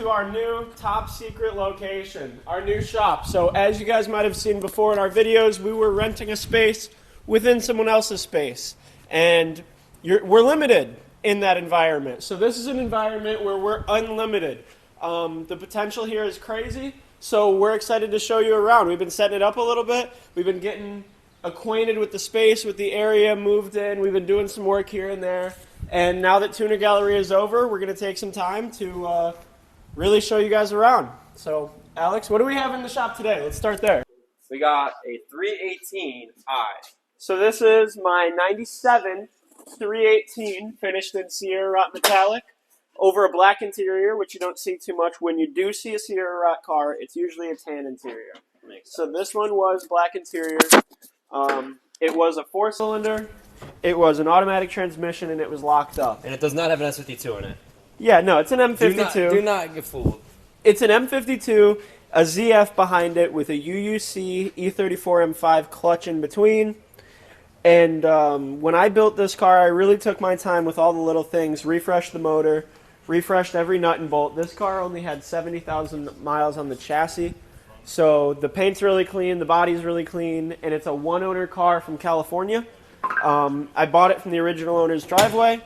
to our new top secret location, our new shop. So as you guys might have seen before in our videos, we were renting a space within someone else's space. And we're limited in that environment. So this is an environment where we're unlimited. The potential here is crazy, so we're excited to show you around. We've been setting it up a little bit. We've been getting acquainted with the space, with the area, moved in. We've been doing some work here and there. And now that Tuner Gallery is over, we're going to take some time to really show you guys around. So, Alex, what do we have in the shop today? Let's start there. We got a 318i. So this is my 97 318 finished in Sierra Rot Metallic over a black interior, which you don't see too much. When you do see a Sierra Rot car, it's usually a tan interior. So this one was black interior. It was a 4-cylinder. It was an automatic transmission, and it was locked up. And it does not have an S52 in it. Yeah, no, it's an M52. Do not get fooled. It's an M52, a ZF behind it with a UUC E34 M5 clutch in between. And when I built this car, I really took my time with all the little things, refreshed the motor, refreshed every nut and bolt. This car only had 70,000 miles on the chassis. So the paint's really clean, the body's really clean, and it's a one-owner car from California. I bought it from the original owner's driveway,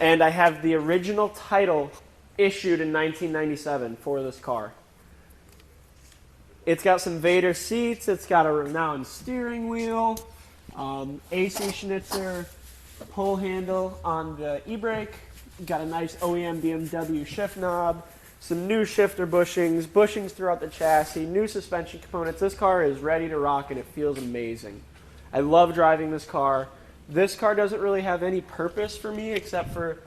and I have the original title issued in 1997 for this car. It's got some Vader seats, it's got a renowned steering wheel, AC Schnitzer pull handle on the e-brake, got a nice OEM BMW shift knob, some new shifter bushings throughout the chassis, new suspension components. This car is ready to rock and it feels amazing. I love driving this car. This car doesn't really have any purpose for me except for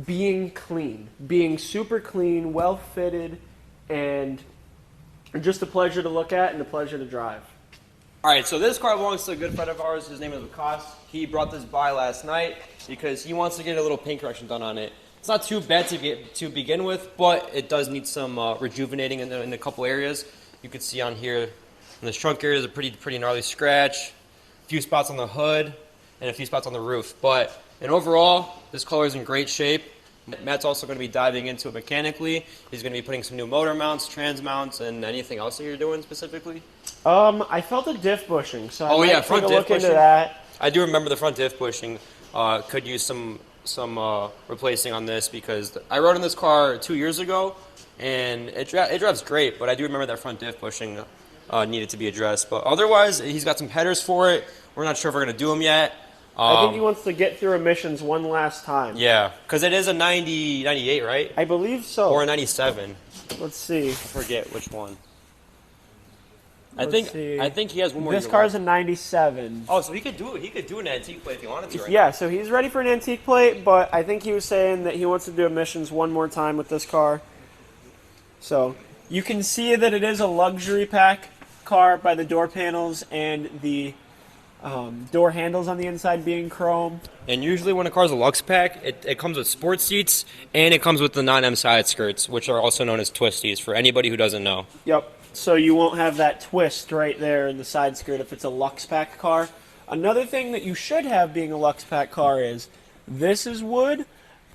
being clean, being super clean, well fitted, and just a pleasure to look at and a pleasure to drive. Alright, so this car belongs to a good friend of ours. His name is Vikas. He brought this by last night because he wants to get a little paint correction done on it. It's not too bad to begin with, but it does need some rejuvenating in a couple areas. You can see on here, in this trunk area, there's a pretty gnarly scratch, a few spots on the hood, and a few spots on the roof. But overall, this color is in great shape. Matt's also going to be diving into it mechanically. He's going to be putting some new motor mounts, trans mounts, and anything else that you're doing specifically? I felt a diff bushing, so I might front take a diff look into bushing. that. I do remember the front diff bushing. Could use some replacing on this because I rode in this car 2 years ago, and it drives great, but I do remember that front diff bushing needed to be addressed. But otherwise, he's got some headers for it. We're not sure if we're going to do them yet. I think he wants to get through emissions one last time. Yeah, because it is a 98, right? I believe so. Or a 97. Let's see. I forget which one. I Let's think he has one more. This car's a 97. Oh, so he could do it. He could do an antique plate if he wanted to. Right yeah, now. So he's ready for an antique plate, but I think he was saying that he wants to do emissions one more time with this car. So you can see that it is a luxury pack car by the door panels and the door handles on the inside being chrome. And usually when a car's a Lux pack, it comes with sports seats and it comes with the non-M side skirts, which are also known as twisties for anybody who doesn't know. Yep. So you won't have that twist right there in the side skirt if it's a Lux pack car. Another thing that you should have being a Lux pack car is this is wood,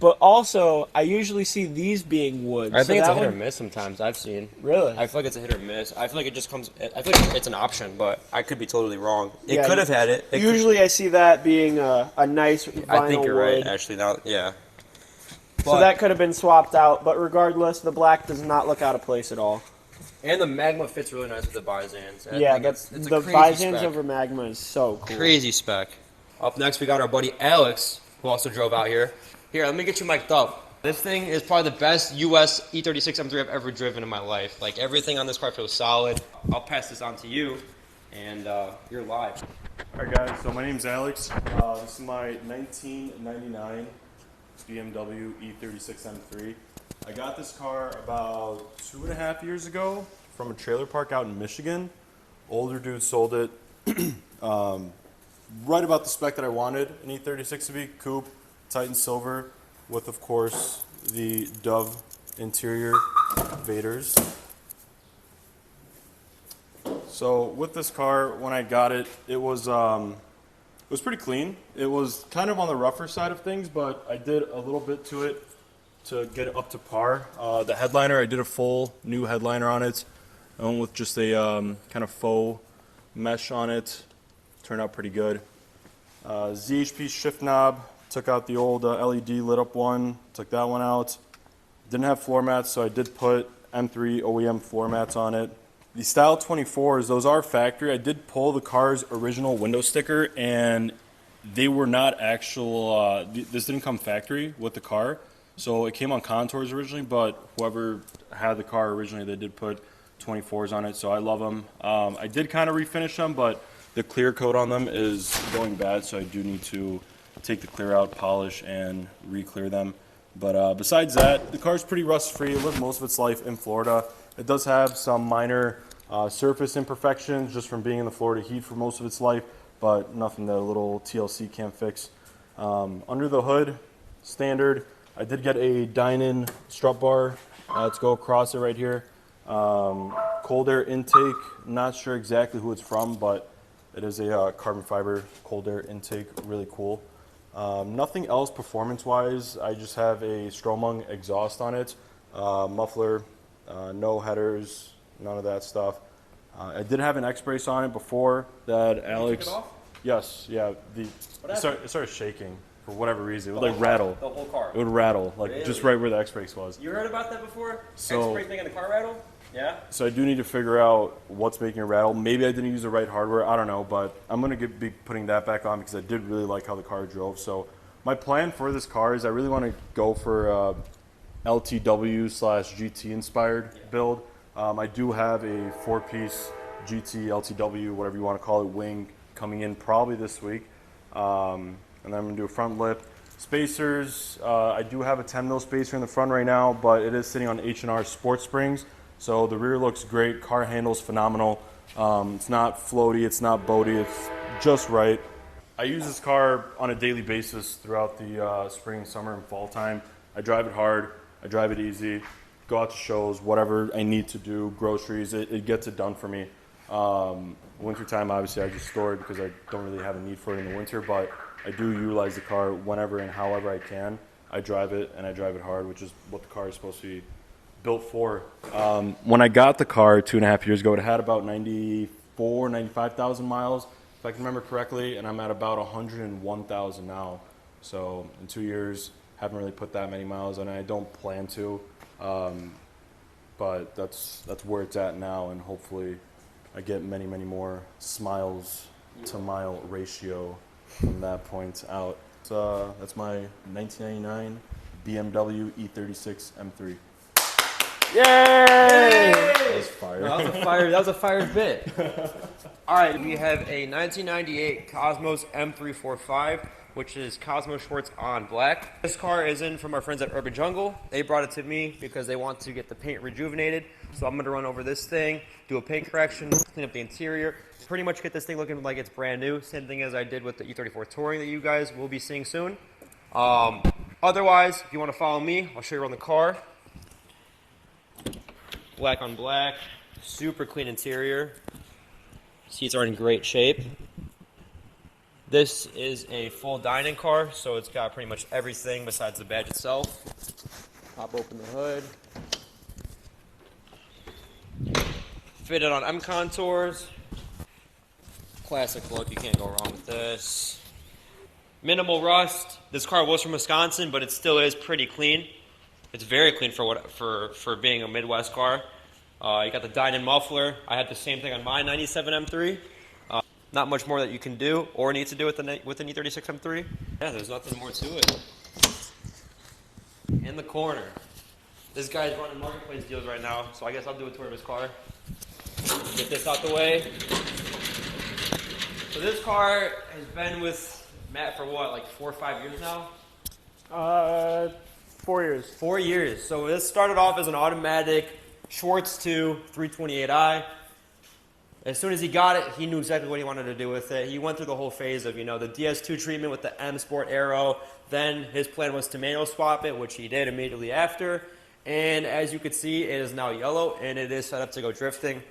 but also I usually see these being wood. I think it's a hit or miss sometimes I've seen. Really? I feel like it's a hit or miss. I feel like it just comes, I feel like it's an option, but I could be totally wrong. It could have had it. Usually I see that being a nice vinyl I think you're wood. right, actually. Now, yeah. So that could have been swapped out, but regardless, the black does not look out of place at all. And the Magma fits really nice with the Bizans. Yeah, it's the a crazy Bizans spec. over Magma is so cool. Crazy spec. Up next, we got our buddy Alex, who also drove out here. Here, let me get you mic'd up. This thing is probably the best US E36 M3 I've ever driven in my life. Like, everything on this car feels solid. I'll pass this on to you, and you're live. Alright guys, so my name's Alex. This is my 1999 BMW E36 M3. I got this car about 2.5 years ago from a trailer park out in Michigan. Older dude sold it. Right about the spec that I wanted an E36 to be. Coupe, Titan Silver, with of course the Dove interior Vaders. So with this car, when I got it, it was pretty clean. It was kind of on the rougher side of things, but I did a little bit to it to get it up to par. The headliner, I did a full new headliner on it. I went with just a kind of faux mesh on it. Turned out pretty good. ZHP shift knob, took out the old LED lit up one, took that one out. Didn't have floor mats, so I did put M3 OEM floor mats on it. The Style 24s, those are factory. I did pull the car's original window sticker, and they were not actual, this didn't come factory with the car. So it came on contours originally, but whoever had the car originally, they did put 24s on it, so I love them. I did kind of refinish them, but the clear coat on them is going bad, so I do need to take the clear out, polish, and re-clear them. But besides that, the car's pretty rust-free. It lived most of its life in Florida. It does have some minor surface imperfections just from being in the Florida heat for most of its life, but nothing that a little TLC can't fix. Under the hood, standard. I did get a dine-in strut bar. Let's go across it right here. Cold air intake. Not sure exactly who it's from, but it is a carbon fiber cold air intake. Really cool. Nothing else performance-wise. I just have a Stromung exhaust on it. Muffler, no headers, none of that stuff. I did have an X-brace on it before that Alex. You took it off? Yes, yeah. It started shaking for whatever reason. It would like whole rattle. The whole car. It would rattle, like Really? just right where the X-brace was. You heard about that before? So- X-ray thing in the car rattle? Yeah. So I do need to figure out what's making it rattle. Maybe I didn't use the right hardware. I don't know, but I'm going to be putting that back on because I did really like how the car drove. So my plan for this car is I really want to go for LTW/GT inspired build. I do have a 4-piece GT LTW, whatever you want to call it, wing coming in probably this week. And then I'm going to do a front lip. Spacers, I do have a 10 mil spacer in the front right now, but it is sitting on H&R Sport Springs. So the rear looks great, car handles phenomenal. It's not floaty, it's not boaty, it's just right. I use this car on a daily basis throughout the spring, summer, and fall time. I drive it hard, I drive it easy, go out to shows, whatever I need to do, groceries, it gets it done for me. Winter time, obviously, I just store it because I don't really have a need for it in the winter, but I do utilize the car whenever and however I can. I drive it, and I drive it hard, which is what the car is supposed to be built for. When I got the car 2.5 years ago, it had about 95,000 miles, if I can remember correctly, and I'm at about 101,000 now. So in 2 years, haven't really put that many miles on it. I don't plan to, but that's where it's at now, and hopefully I get many, many more smiles to mile ratio from that point out. So that's my 1999 BMW E36 M3. Yay! That was fire. That was a fire bit. All right, we have a 1998 Cosmos M345, which is Cosmos Schwartz on black. This car is in from our friends at Urban Jungle. They brought it to me because they want to get the paint rejuvenated. So I'm going to run over this thing, do a paint correction, clean up the interior, pretty much get this thing looking like it's brand new. Same thing as I did with the E34 Touring that you guys will be seeing soon. Otherwise, if you want to follow me, I'll show you around the car. Black on black, super clean interior. Seats are in great shape. This is a full dining car, so it's got pretty much everything besides the badge itself. Pop open the hood. Fitted on M contours. Classic look, you can't go wrong with this. Minimal rust. This car was from Wisconsin, but it still is pretty clean. It's very clean for being a Midwest car. You got the dine-in muffler. I had the same thing on my 97 M3. Not much more that you can do or need to do with an E36 M3. Yeah, there's nothing more to it. In the corner. This guy's running marketplace deals right now, so I guess I'll do a tour of his car. Get this out the way. So this car has been with Matt for what, like 4 or 5 years now? 4 years. 4 years. So this started off as an automatic Schwartz 2 328i. As soon as he got it, he knew exactly what he wanted to do with it. He went through the whole phase of, the DS2 treatment with the M Sport Aero. Then his plan was to manual swap it, which he did immediately after. And as you can see, it is now yellow, and it is set up to go drifting.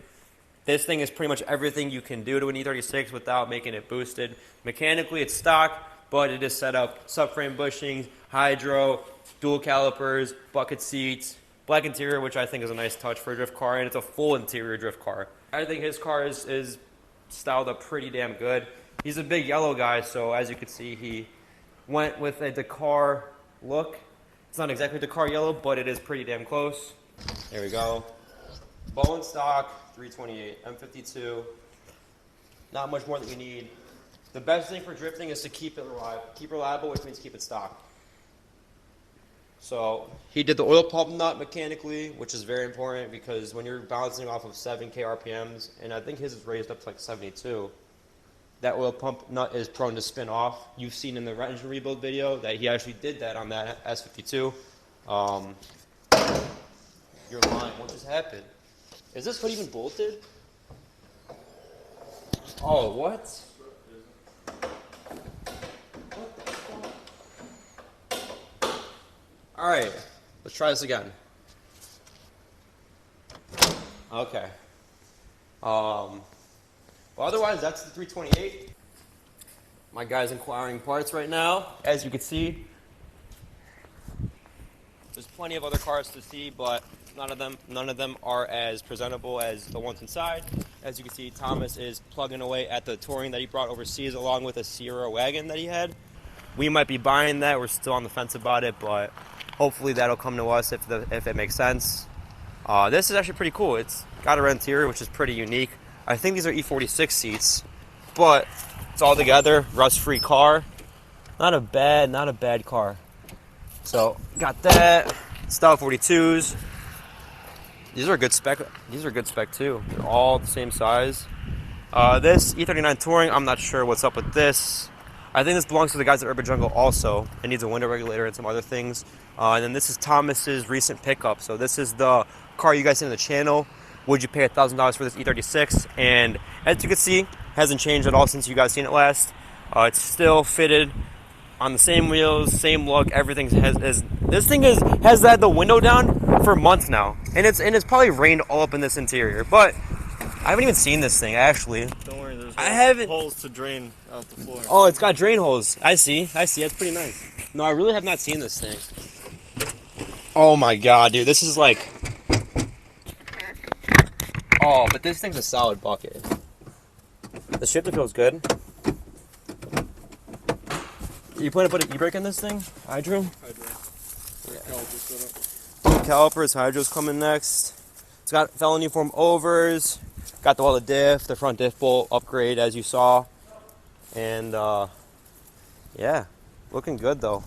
This thing is pretty much everything you can do to an E36 without making it boosted. Mechanically, it's stock, but it is set up subframe bushings, hydro, dual calipers, bucket seats, black interior, which I think is a nice touch for a drift car, and it's a full interior drift car. I think his car is styled up pretty damn good. He's a big yellow guy, so as you can see, he went with a Dakar look. It's not exactly Dakar yellow, but it is pretty damn close. There we go. Bone stock, 328, M52. Not much more that you need. The best thing for drifting is to keep it reliable, which means keep it stock. So he did the oil pump nut mechanically, which is very important because when you're bouncing off of 7K RPMs, and I think his is raised up to like 72, that oil pump nut is prone to spin off. You've seen in the engine rebuild video that he actually did that on that S52. You're lying. What just happened? Is this hood even bolted? Oh, what? All right, let's try this again. Okay. Well, otherwise, that's the 328. My guy's inquiring parts right now. As you can see, there's plenty of other cars to see, but none of them are as presentable as the ones inside. As you can see, Thomas is plugging away at the touring that he brought overseas, along with a Sierra wagon that he had. We might be buying that. We're still on the fence about it, but hopefully that'll come to us if it makes sense. This is actually pretty cool. It's got a red interior, which is pretty unique. I think these are E46 seats, but it's all together, rust-free car. Not a bad car. So got that. Style 42s. These are good spec. These are good spec too. They're all the same size. This E39 Touring, I'm not sure what's up with this. I think this belongs to the guys at Urban Jungle also. It needs a window regulator and some other things. And then this is Thomas's recent pickup. So this is the car you guys see on the channel. Would you pay $1,000 for this E36? And as you can see, hasn't changed at all since you guys seen it last. It's still fitted on the same wheels, same look. Everything has had the window down for months now, and it's probably rained all up in this interior. But I haven't even seen this thing actually. Don't worry, there's holes to drain out the floor. Oh, it's got drain holes. I see. That's pretty nice. No, I really have not seen this thing. Oh my god, dude, this is like. Oh, but this thing's a solid bucket. The shifter feels good. You plan to put an e-brake in this thing? Hydro? Calipers, hydro's coming next. It's got felony form overs. Got the diff, the front diff bolt upgrade as you saw. And yeah, looking good though.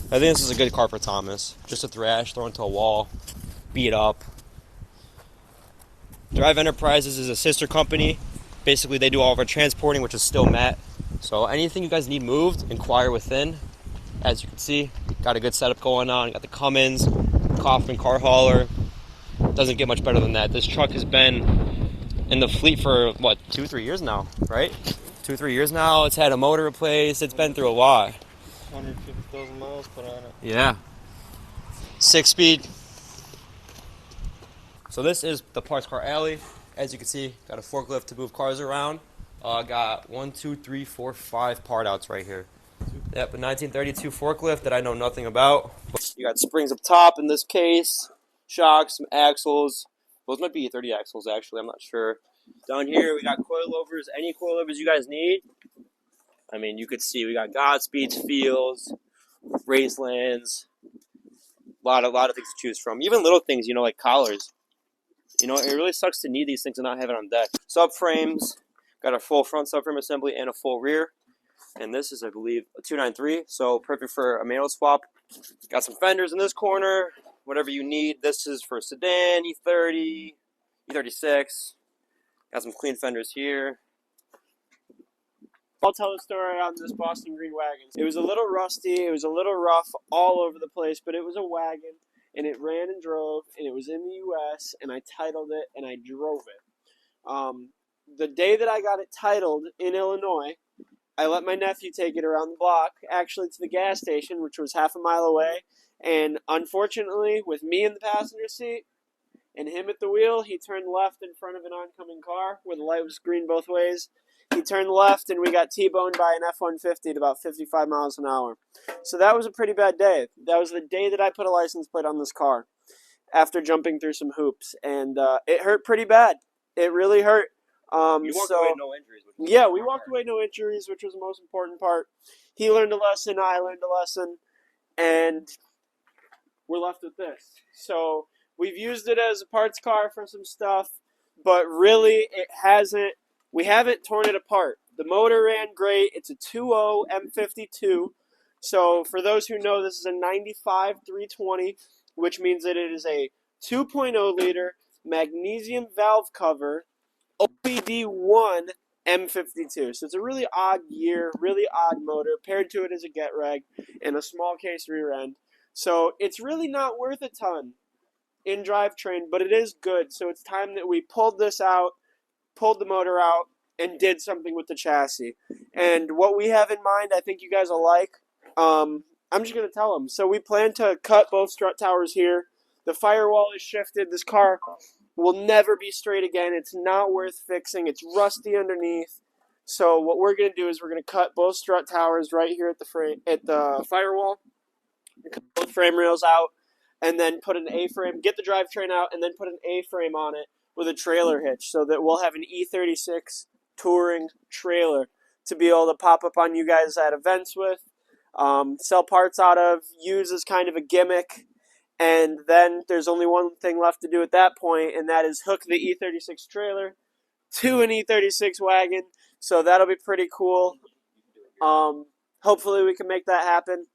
I think this is a good car for Thomas. Just a thrash, throw into a wall, beat up. Drive Enterprises is a sister company. Basically, they do all of our transporting, which is still Matt. So anything you guys need moved, Inquire within. As you can see, got a good setup going on. Got the Cummins, Kaufman car hauler. Doesn't get much better than that. This truck has been in the fleet for, what, 2-3 years now, right? 2-3 years now. It's had a motor replaced. It's been through a lot. 150,000 miles put on it. Yeah. 6-speed. So this is the parts car alley. As you can see, got a forklift to move cars around. Got 1, 2, 3, 4, 5 part outs right here. Yep, a 1932 forklift that I know nothing about. You got springs up top in this case, shocks, some axles. Those might be 30 axles actually, I'm not sure. Down here we got coilovers, any coilovers you guys need. I mean, you could see we got Godspeeds, Fields, Racelands, a lot of things to choose from. Even little things, you know, like collars. You know, it really sucks to need these things and not have it on deck. Subframes, got a full front subframe assembly and a full rear. And this is, I believe, a 293, so perfect for a manual swap. Got some fenders in this corner, whatever you need. This is for sedan, E30, E36. Got some clean fenders here. I'll tell the story on this Boston Green wagon. It was a little rusty, it was a little rough all over the place, but it was a wagon, and it ran and drove, and it was in the U.S., and I titled it, and I drove it. The day that I got it titled in Illinois, I let my nephew take it around the block, actually to the gas station, which was half a mile away, and unfortunately, with me in the passenger seat and him at the wheel, he turned left in front of an oncoming car where the light was green both ways, he turned left, and we got T-boned by an F-150 at about 55 miles an hour. So that was a pretty bad day. That was the day that I put a license plate on this car after jumping through some hoops, and it hurt pretty bad. It really hurt. You walked away no injuries. Yeah, we walked away no injuries, which was the most important part. He learned a lesson, I learned a lesson, and we're left with this. So we've used it as a parts car for some stuff, but really we haven't torn it apart. The motor ran great. It's a 2.0 M52. So for those who know, this is a 95 320, which means that it is a 2.0 liter magnesium valve cover OBD1 M52. So it's a really odd gear, really odd motor. Paired to it is a get reg and a small case rear end. So it's really not worth a ton in drivetrain, but it is good. So it's time that we pulled this out, pulled the motor out, and did something with the chassis. And what we have in mind, I think you guys will like. I'm just going to tell them. So we plan to cut both strut towers here. The firewall is shifted. This car will never be straight again. It's not worth fixing. It's rusty underneath. So what we're going to do is we're going to cut both strut towers right here at the firewall. Cut both frame rails out, and then put an A-frame, get the drivetrain out, and then put an A-frame on it with a trailer hitch so that we'll have an E36 touring trailer to be able to pop up on you guys at events with, sell parts out of, use as kind of a gimmick. And then there's only one thing left to do at that point, and that is hook the E36 trailer to an E36 wagon. So that'll be pretty cool. Hopefully we can make that happen.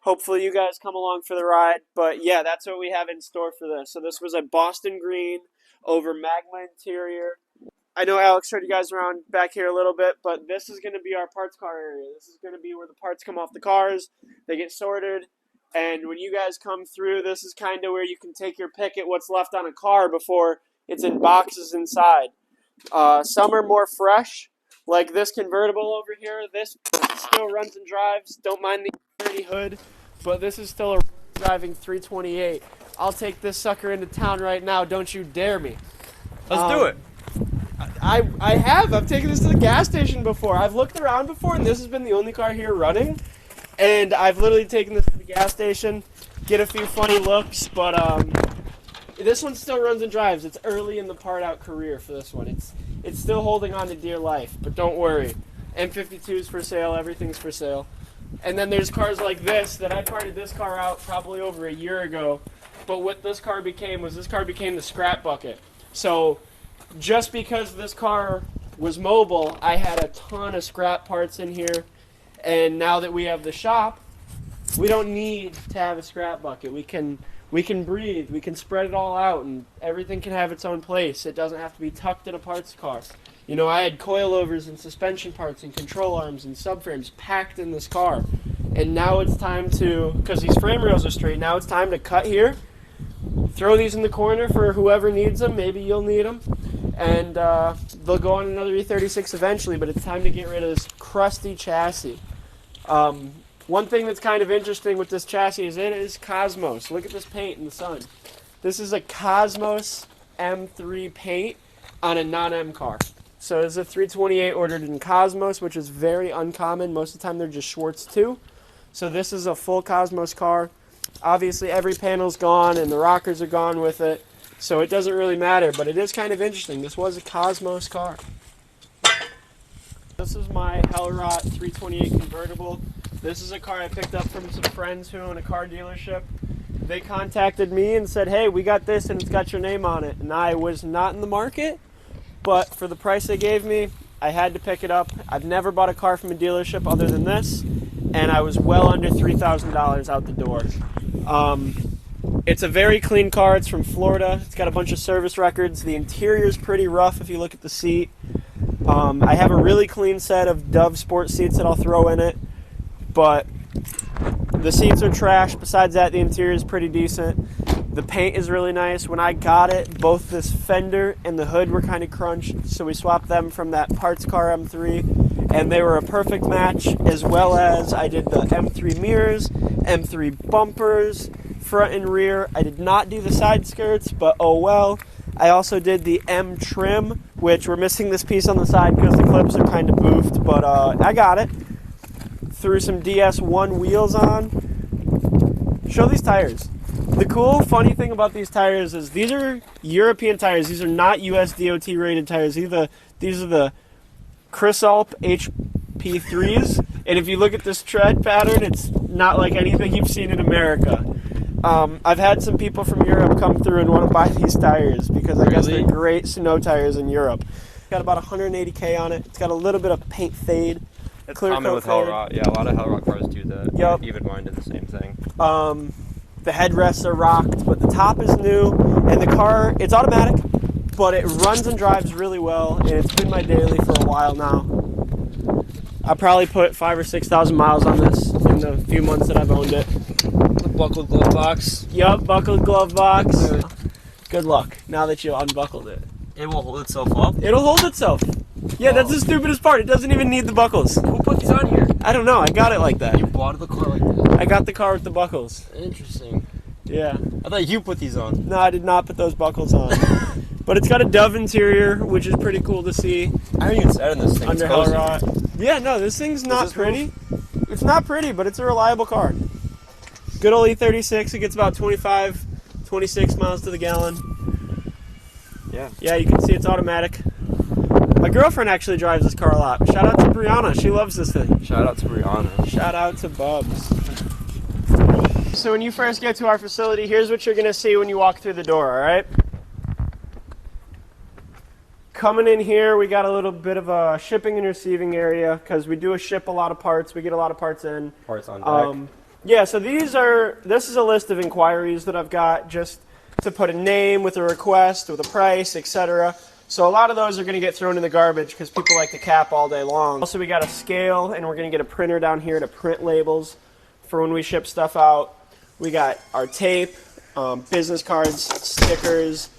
Hopefully you guys come along for the ride. But yeah, that's what we have in store for this. So this was a Boston green over magma interior. I know Alex showed you guys around back here a little bit, but this is going to be our parts car area. This is going to be where the parts come off the cars. They get sorted. And when you guys come through, this is kind of where you can take your pick at what's left on a car before it's in boxes inside. Some are more fresh, like this convertible over here. This still runs and drives. Don't mind the dirty hood, but this is still a driving 328. I'll take this sucker into town right now. Don't you dare me. Let's do it. I have. I've taken this to the gas station before. I've looked around before, and this has been the only car here running. And I've literally taken this to the gas station, get a few funny looks, but this one still runs and drives. It's early in the part-out career for this one. It's still holding on to dear life, but don't worry. M52's for sale. Everything's for sale. And then there's cars like this that I parted this car out probably over a year ago. But what this car became was the scrap bucket. So just because this car was mobile, I had a ton of scrap parts in here. And now that we have the shop, we don't need to have a scrap bucket. We can breathe. We can spread it all out, and everything can have its own place. It doesn't have to be tucked in a parts car. You know, I had coilovers and suspension parts and control arms and subframes packed in this car. And now it's time to, because these frame rails are straight, now it's time to cut here, throw these in the corner for whoever needs them. Maybe you'll need them. And they'll go on another E36 eventually, but it's time to get rid of this crusty chassis. One thing that's kind of interesting with this chassis is it is Cosmos. Look at this paint in the sun. This is a Cosmos M3 paint on a non-M car. So it's a 328 ordered in Cosmos, which is very uncommon. Most of the time they're just Schwartz 2. So this is a full Cosmos car. Obviously every panel's gone and the rockers are gone with it. So it doesn't really matter, but it is kind of interesting. This was a Cosmos car. This is my Hellrot 328 convertible. This is a car I picked up from some friends who own a car dealership. They contacted me and said, hey, we got this and it's got your name on it. And I was not in the market, but for the price they gave me, I had to pick it up. I've never bought a car from a dealership other than this, and I was well under $3,000 out the door. It's a very clean car. It's from Florida. It's got a bunch of service records. The interior is pretty rough if you look at the seat. I have a really clean set of Dove sport seats that I'll throw in it, but the seats are trash. Besides that, the interior is pretty decent. The paint is really nice. When I got it, both this fender and the hood were kind of crunched, so we swapped them from that parts car M3, and they were a perfect match, as well as I did the M3 mirrors, M3 bumpers, front and rear. I did not do the side skirts, but oh well. I also did the M trim, which we're missing this piece on the side because the clips are kind of boofed, but I got it. Threw some DS1 wheels on. Show these tires. The cool, funny thing about these tires is these are European tires. These are not US DOT rated tires. These are the Chrysalp HP3s. And if you look at this tread pattern, it's not like anything you've seen in America. I've had some people from Europe come through and want to buy these tires because I guess they're great snow tires in Europe. Got about 180K on it. It's got a little bit of paint fade. It's common with Hellrock. Yeah, a lot of Hellrock cars do that. Yep. Even mine did the same thing. The headrests are rocked, but the top is new, and the car, it's automatic, but it runs and drives really well, and it's been my daily for a while now. I probably put 5,000 or 6,000 miles on this in the few months that I've owned it. The buckled glove box. Yup, buckled glove box. Good luck, now that you unbuckled it. It will hold itself up? It'll hold itself. Yeah, that's the stupidest part. It doesn't even need the buckles. Who put these on here? I don't know. I got it like that. You bought the car like that? I got the car with the buckles. Interesting. Yeah. I thought you put these on. No, I did not put those buckles on. But it's got a Dove interior, which is pretty cool to see. I haven't even sat in this thing. Under Hellrock. Yeah, no, this thing's not pretty. It's not pretty, but it's a reliable car. Good old E36. It gets about 25, 26 miles to the gallon. Yeah. Yeah, you can see it's automatic. My girlfriend actually drives this car a lot. Shout out to Brianna. She loves this thing. Shout out to Brianna. Shout out to Bubs. So when you first get to our facility, here's what you're going to see when you walk through the door, all right? Coming in here, we got a little bit of a shipping and receiving area because we do ship a lot of parts. We get a lot of parts in. Parts on deck. Yeah, so this is a list of inquiries that I've got just to put a name with a request, with a price, etc. So a lot of those are going to get thrown in the garbage because people like to cap all day long. Also, we got a scale, and we're going to get a printer down here to print labels for when we ship stuff out. We got our tape, business cards, stickers,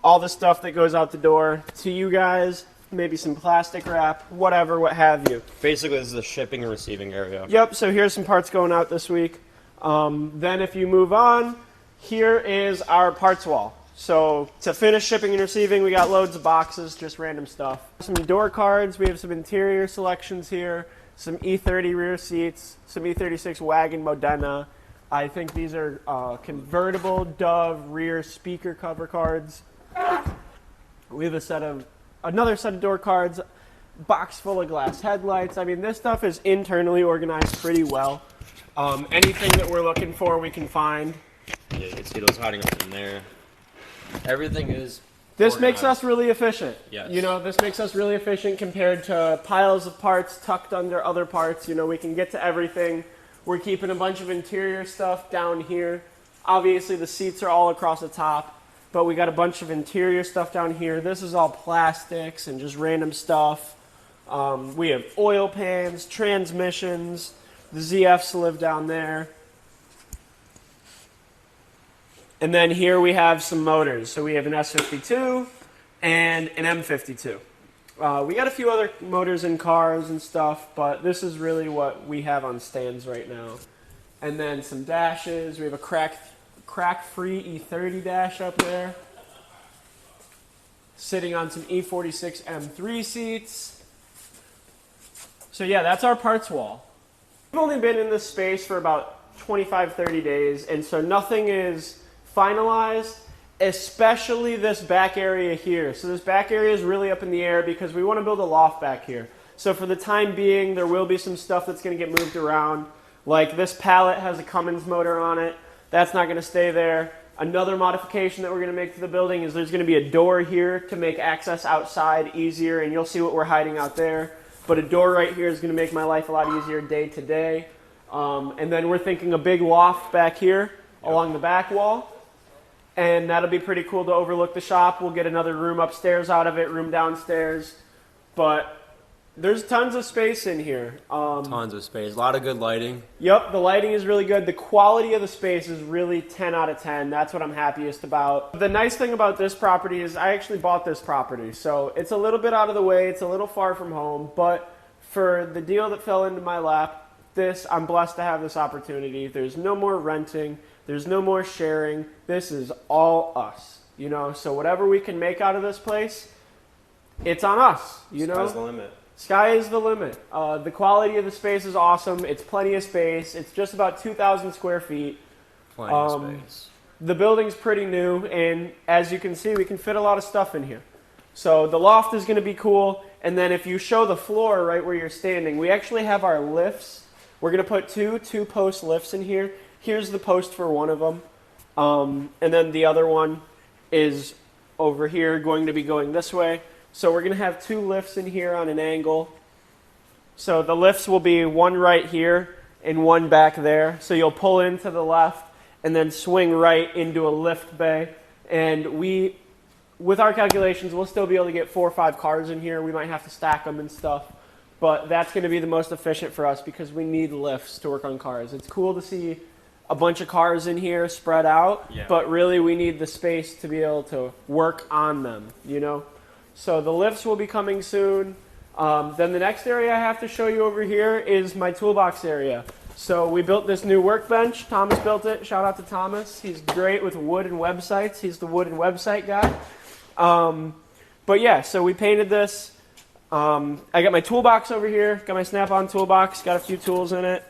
all the stuff that goes out the door to you guys, maybe some plastic wrap, whatever, what have you. Basically, this is the shipping and receiving area. Yep, so here's some parts going out this week. Then if you move on, here is our parts wall. So to finish shipping and receiving, we got loads of boxes, just random stuff. Some door cards, we have some interior selections here, some E30 rear seats, some E36 wagon Modena. I think these are convertible Dove rear speaker cover cards. We have another set of door cards, box full of glass headlights. I mean, this stuff is internally organized pretty well. Anything that we're looking for, we can find. Yeah, you can see those hiding up in there. Everything is This makes us really efficient. Yes. You know, this makes us really efficient compared to piles of parts tucked under other parts. You know, we can get to everything. We're keeping a bunch of interior stuff down here. Obviously, the seats are all across the top, but we got a bunch of interior stuff down here. This is all plastics and just random stuff. We have oil pans, transmissions. The ZFs live down there. And then here we have some motors. So we have an S52 and an M52. We got a few other motors in cars and stuff, but this is really what we have on stands right now. And then some dashes. We have a crack-free E30 dash up there. Sitting on some E46 M3 seats. So yeah, that's our parts wall. We've only been in this space for about 25, 30 days, and so nothing is finalized, especially this back area here. So this back area is really up in the air because we want to build a loft back here. So for the time being, there will be some stuff that's going to get moved around. Like this pallet has a Cummins motor on it. That's not going to stay there. Another modification that we're going to make to the building is there's going to be a door here to make access outside easier, and you'll see what we're hiding out there. But a door right here is going to make my life a lot easier day to day. And then we're thinking a big loft back here along the back wall. And that'll be pretty cool to overlook the shop. We'll get another room upstairs out of it, room downstairs. But there's tons of space in here. Tons of space. A lot of good lighting. Yep, the lighting is really good. The quality of the space is really 10 out of 10. That's what I'm happiest about. The nice thing about this property is I actually bought this property. So it's a little bit out of the way. It's a little far from home. But for the deal that fell into my lap, I'm blessed to have this opportunity. There's no more renting. There's no more sharing. This is all us, you know. So whatever we can make out of this place, it's on us, you know? Sky's the limit. Sky is the limit. The quality of the space is awesome. It's plenty of space. It's just about 2,000 square feet. Plenty of space. The building's pretty new, and as you can see, we can fit a lot of stuff in here. So the loft is going to be cool, and then if you show the floor right where you're standing, we actually have our lifts. We're going to put two post lifts in here. Here's the post for one of them, and then the other one is over here, going to be going this way. So we're going to have 2 lifts in here on an angle. So the lifts will be one right here and one back there. So you'll pull into the left and then swing right into a lift bay. And with our calculations, we'll still be able to get 4 or 5 cars in here. We might have to stack them and stuff. But that's going to be the most efficient for us because we need lifts to work on cars. It's cool to see a bunch of cars in here spread out, but really we need the space to be able to work on them, you know? So the lifts will be coming soon. Then the next area I have to show you over here is my toolbox area. So we built this new workbench. Thomas built it. Shout out to Thomas. He's great with wood and websites. He's the wood and website guy. But yeah, so we painted this. I got my toolbox over here. Got my Snap-on toolbox. Got a few tools in it.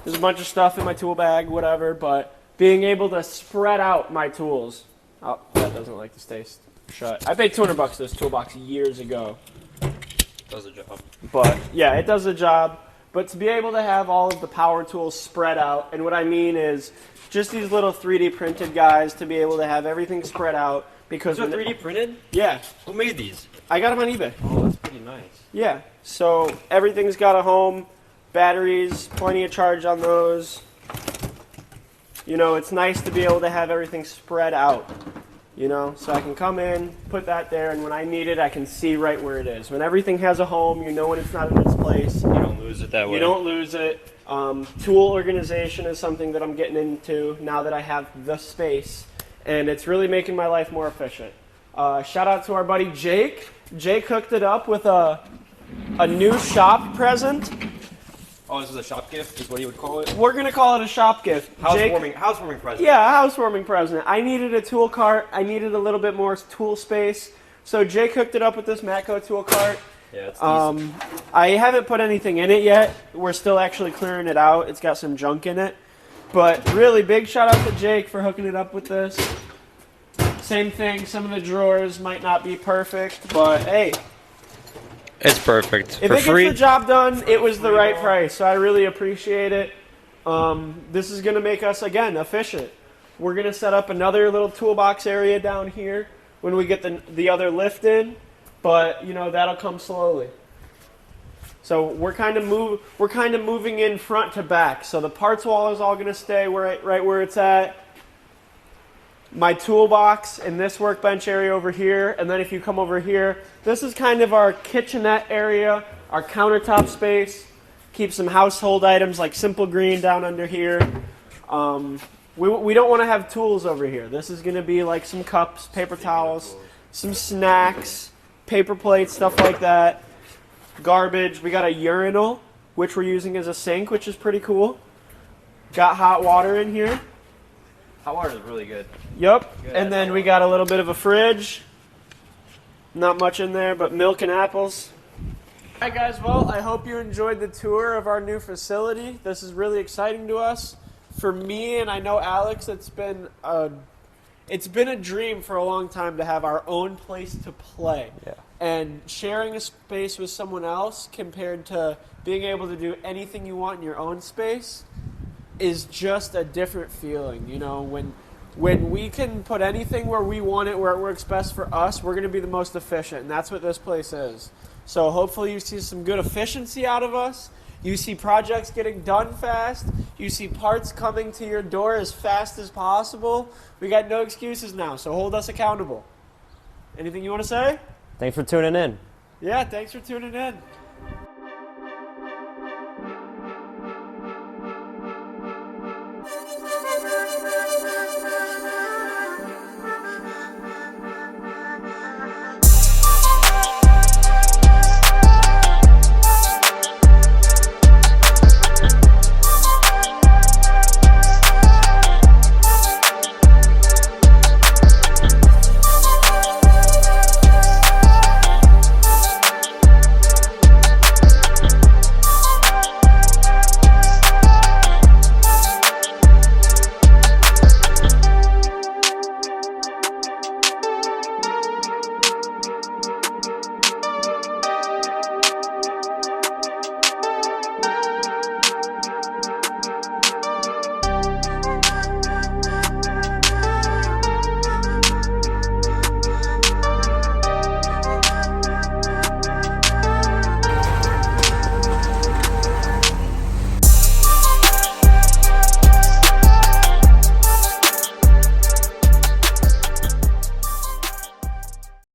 There's a bunch of stuff in my tool bag, whatever. But being able to spread out my tools. Oh, that doesn't like to stay shut. I paid $200 for this toolbox years ago. Does the job. But yeah, it does the job. But to be able to have all of the power tools spread out, and what I mean is just these little 3D printed guys to be able to have everything spread out. Because they're 3D printed? Yeah. Who made these? I got them on eBay. Oh, that's pretty nice. Yeah. So everything's got a home, batteries, plenty of charge on those. You know, it's nice to be able to have everything spread out. You know, so I can come in, put that there, and when I need it, I can see right where it is. When everything has a home, you know when it's not in its place. You don't lose it that way. You don't lose it. Tool organization is something that I'm getting into now that I have the space, and it's really making my life more efficient. Shout out to our buddy Jake. Jake hooked it up with a new shop present. Oh, this is a shop gift, is what you would call it? We're going to call it a shop gift. Housewarming present. Yeah, a housewarming present. I needed a tool cart. I needed a little bit more tool space. So Jake hooked it up with this Matco tool cart. Yeah, it's decent. I haven't put anything in it yet. We're still actually clearing it out. It's got some junk in it. But really big shout out to Jake for hooking it up with this. Same thing, some of the drawers might not be perfect, but hey. It's perfect. If it gets the job done, it was the right price, so I really appreciate it. This is going to make us, again, efficient. We're going to set up another little toolbox area down here when we get the other lift in, but, you know, that'll come slowly. So we're kind of moving in front to back. So the parts wall is all going to stay right where it's at. My toolbox and this workbench area over here, and then if you come over here, this is kind of our kitchenette area, our countertop space. Keep some household items like Simple Green down under here. We don't want to have tools over here. This is going to be like some cups, paper towels, some snacks, paper plates, stuff like that. Garbage. We got a urinal, which we're using as a sink, which is pretty cool. Got hot water in here. Hot water is really good. Yep. And then we got a little bit of a fridge. Not much in there, but milk and apples. All right, guys. Well, I hope you enjoyed the tour of our new facility. This is really exciting to us. For me, and I know Alex, it's been a dream for a long time to have our own place to play. Yeah. And sharing a space with someone else compared to being able to do anything you want in your own space is just a different feeling. You know, when we can put anything where we want it, where it works best for us, we're going to be the most efficient, and that's what this place is. So hopefully you see some good efficiency out of us. You see projects getting done fast. You see parts coming to your door as fast as possible. We got no excuses now, so hold us accountable. Anything you want to say? Thanks for tuning in. Yeah, thanks for tuning in.